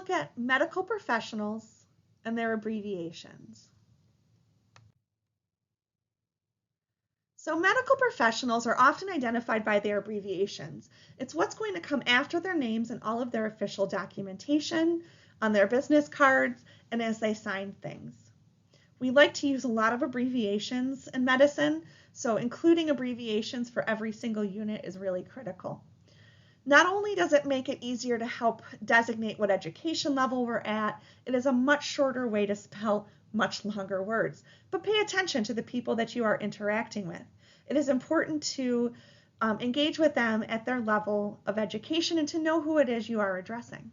look at medical professionals and their abbreviations. So medical professionals are often identified by their abbreviations. It's what's going to come after their names and all of their official documentation, on their business cards, and as they sign things. We like to use a lot of abbreviations in medicine, so including abbreviations for every single unit is really critical. Not only does it make it easier to help designate what education level we're at, it is a much shorter way to spell much longer words. But pay attention to the people that you are interacting with. It is important to engage with them at their level of education and to know who it is you are addressing.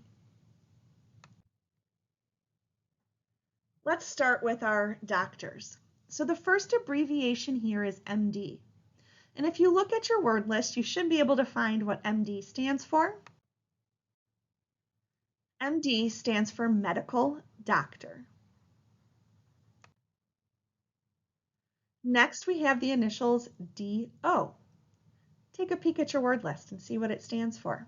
Let's start with our doctors. So the first abbreviation here is MD. And if you look at your word list, you should be able to find what MD stands for. MD stands for medical doctor. Next, we have the initials DO. Take a peek at your word list and see what it stands for.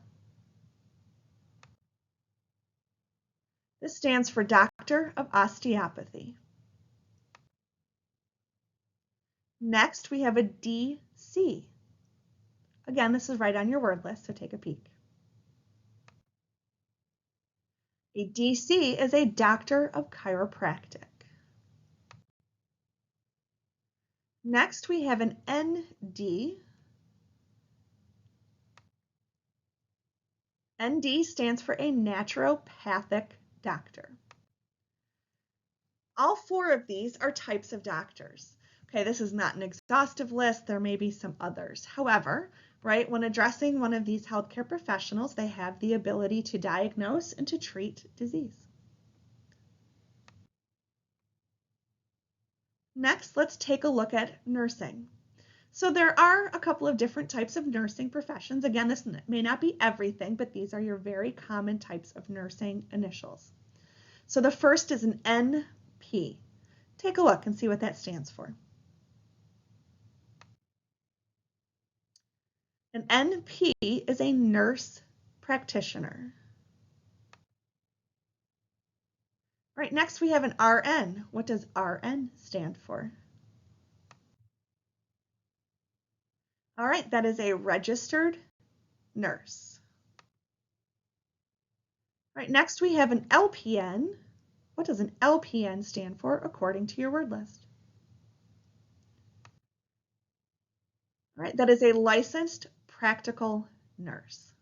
This stands for Doctor of Osteopathy. Next, we have a DC. Again, this is right on your word list, so take a peek. A DC is a Doctor of Chiropractic. Next, we have an ND. ND stands for a naturopathic doctor. All four of these are types of doctors. Okay, this is not an exhaustive list. There may be some others. However, right, when addressing one of these healthcare professionals, they have the ability to diagnose and to treat disease. Next, let's take a look at nursing. So there are a couple of different types of nursing professions. Again, this may not be everything, but these are your very common types of nursing initials. So the first is an NP. Take a look and see what that stands for. An NP is a nurse practitioner. All right, next we have an RN. What does RN stand for? All right, that is a registered nurse. All right, next we have an LPN. What does an LPN stand for according to your word list? All right, that is a licensed practical nurse.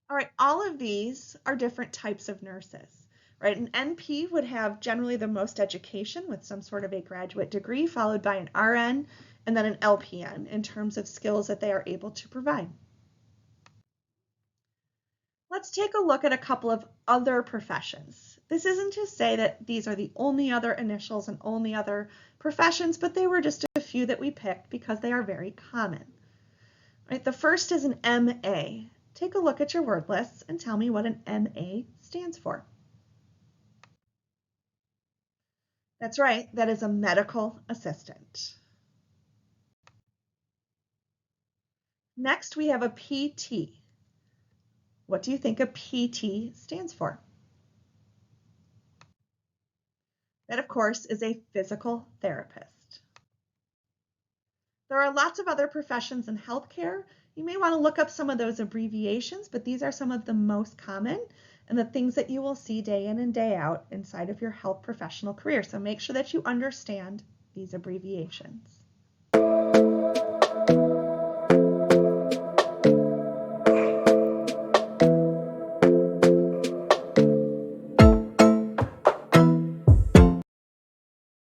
All right, all of these are different types of nurses, right? An NP would have generally the most education with some sort of a graduate degree, followed by an RN and then an LPN in terms of skills that they are able to provide. Let's take a look at a couple of other professions. This isn't to say that these are the only other initials and only other professions, but they were just a few that we picked because they are very common. Right, the first is an MA. Take a look at your word lists and tell me what an MA stands for. That's right, that is a medical assistant. Next, we have a PT. What do you think a PT stands for? That, of course, is a physical therapist. There are lots of other professions in healthcare. You may want to look up some of those abbreviations, but these are some of the most common and the things that you will see day in and day out inside of your health professional career. So make sure that you understand these abbreviations.